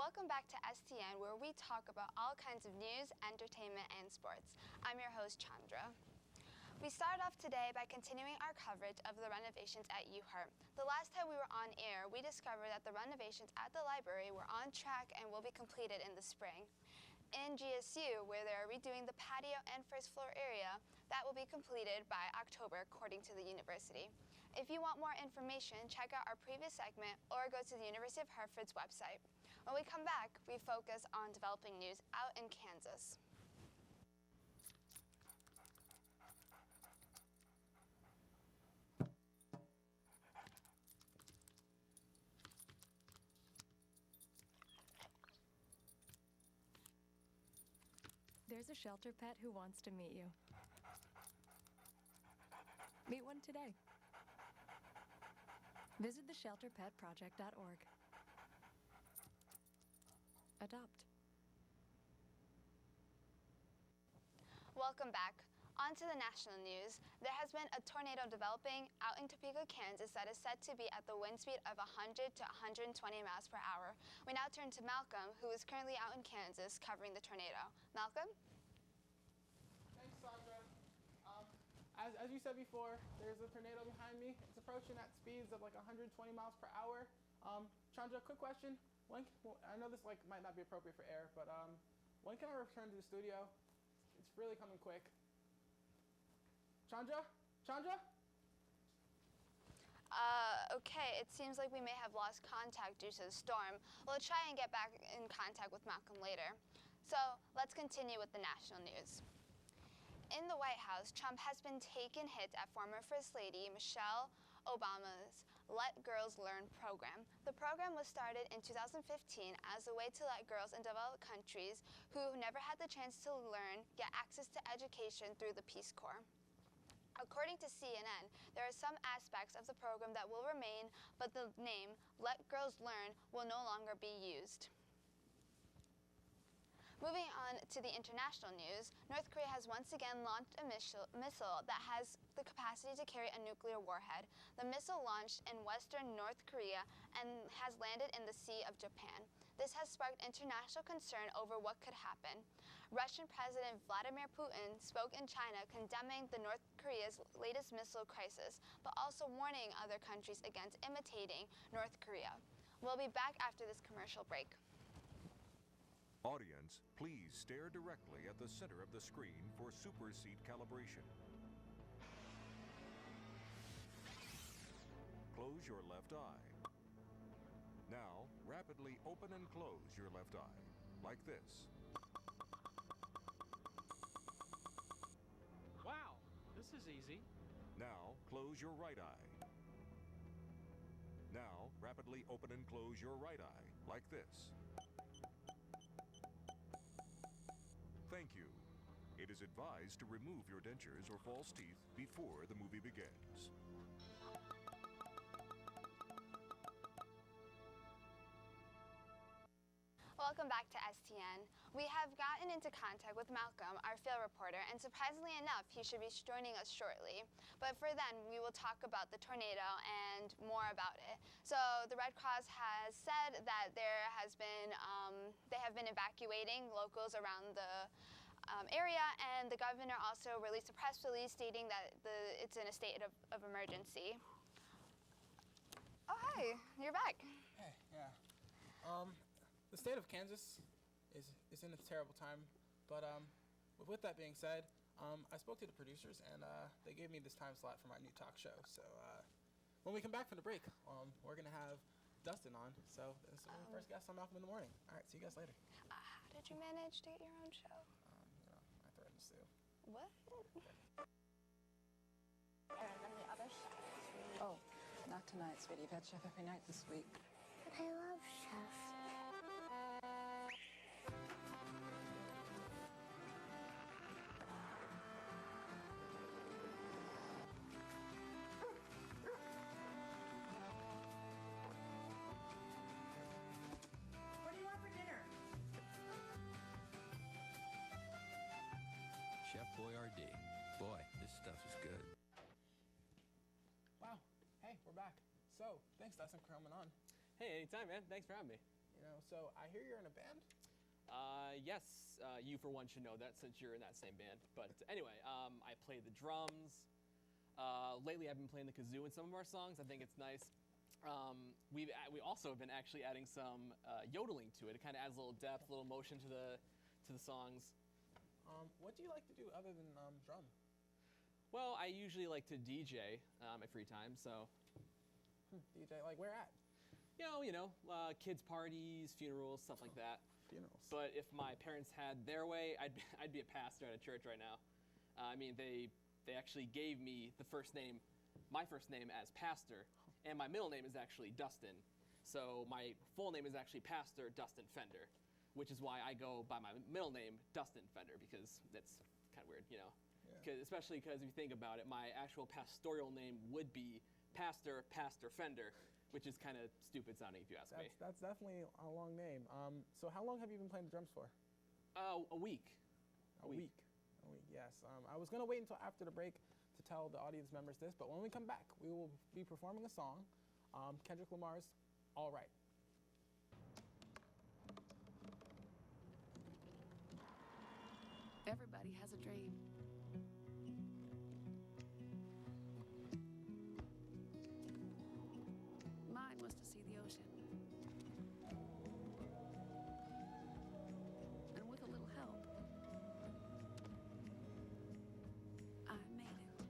Welcome back to STN, where we talk about all kinds of news, entertainment, and sports. I'm your host, Chandra. We start off today by continuing our coverage of the renovations at UHart. The last time we were on air, we discovered that the renovations at the library were on track and will be completed in the spring. In GSU, where they're redoing the patio and first floor area, that will be completed by October, according to the university. If you want more information, check out our previous segment or go to the University of Hartford's website. When we come back, we focus on developing news out in Kansas. There's a shelter pet who wants to meet you. Meet one today. Visit theshelterpetproject.org. Adopt. Welcome back. On to the national news. There has been a tornado developing out in Topeka, Kansas that is said to be at the wind speed of 100 to 120 miles per hour. We now turn to Malcolm, who is currently out in Kansas covering the tornado. Malcolm? Thanks, Sandra. As you said before, there's a tornado behind me. It's approaching at speeds of like 120 miles per hour. Chandra, quick question. I know this might not be appropriate for air, but when can I return to the studio? It's really coming quick. Chandra? Okay, it seems like we may have lost contact due to the storm. We'll try and get back in contact with Malcolm later. So let's continue with the national news. In the White House, Trump has been taking hits at former First Lady Michelle Obama's Let Girls Learn program. The program was started in 2015 as a way to let girls in developed countries who never had the chance to learn get access to education through the Peace Corps. According to CNN, there are some aspects of the program that will remain, but the name Let Girls Learn will no longer be used. Moving on to the international news, North Korea has once again launched a missile that has the capacity to carry a nuclear warhead. The missile launched in western North Korea and has landed in the Sea of Japan. This has sparked international concern over what could happen. Russian President Vladimir Putin spoke in China condemning the North Korea's latest missile crisis, but also warning other countries against imitating North Korea. We'll be back after this commercial break. Audience, please stare directly at the center of the screen for superseat calibration. Close your left eye. Now, rapidly open and close your left eye, like this. Wow, this is easy. Now, close your right eye. Now, rapidly open and close your right eye, like this. Thank you. It is advised to remove your dentures or false teeth before the movie begins. Welcome back to STN. We have gotten into contact with Malcolm, our field reporter, and surprisingly enough, he should be joining us shortly. But for then, we will talk about the tornado and more about it. So the Red Cross has said that there has been, they have been evacuating locals around the area, and the governor also released a press release stating that it's in a state of emergency. Oh, hi, you're back. Hey, yeah. The state of Kansas is in a terrible time, but with that being said, I spoke to the producers and they gave me this time slot for my new talk show. So when we come back from the break, we're gonna have Dustin on. So this is the first guest on Malcolm in the Morning. All right, see you guys later. How did you manage to get your own show? I threatened to sue. What? Oh, not tonight, sweetie. You've had chef every night this week. But I love chef. What do you want for dinner? Chef Boyardee. Boy, this stuff is good. Wow. Hey, we're back. So, thanks, Dustin, for coming on. Hey, anytime, man. Thanks for having me. You know, so I hear you're in a band. Yes, you for one should know that since you're in that same band. But anyway, I play the drums. Lately, I've been playing the kazoo in some of our songs. I think it's nice. We also have been actually adding some yodeling to it. It kind of adds a little depth, a little motion to the songs. What do you like to do other than drum? Well, I usually like to DJ my free time. So, DJ, like where at? Kids' parties, funerals, stuff like that. Funerals. But if my parents had their way, I'd be a pastor at a church right now. I mean, they actually gave me my first name as pastor, and my middle name is actually Dustin. So my full name is actually Pastor Dustin Fender, which is why I go by my middle name, Dustin Fender, because that's kind of weird, you know. Yeah. Especially because if you think about it, my actual pastoral name would be Pastor Fender, which is kind of stupid sounding if you ask me. That's definitely a long name. So how long have you been playing the drums for? A week. A week, yes. I was going to wait until after the break to tell the audience members this, but when we come back, we will be performing a song, Kendrick Lamar's All Right. Everybody has a dream. Mine was to see the ocean. And with a little help, I made it.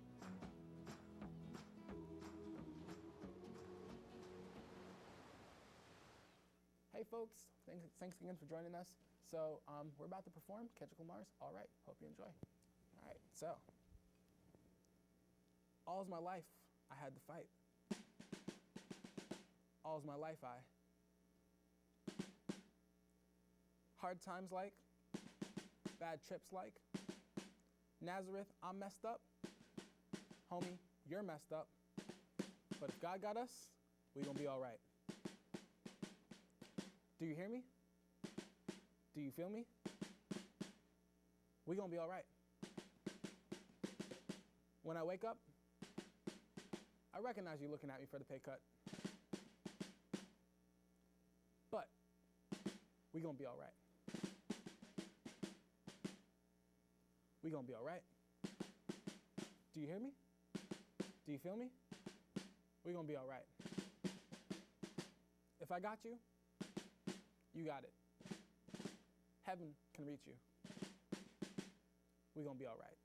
Hey folks, thanks again for joining us. So we're about to perform Kendrick Lamar's All Right. Hope you enjoy. All right, so all's my life I had to fight. All's my life hard times like, bad trips like, Nazareth, I'm messed up. Homie, you're messed up. But if God got us, we gonna be all right. Do you hear me? Do you feel me? We gonna be all right. When I wake up, I recognize you looking at me for the pay cut. But we gonna be all right. We gonna be all right. Do you hear me? Do you feel me? We gonna be all right. If I got you, you got it. Heaven can reach you. We gonna be all right.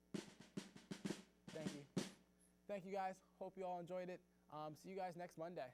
Thank you. Thank you guys. Hope you all enjoyed it. See you guys next Monday.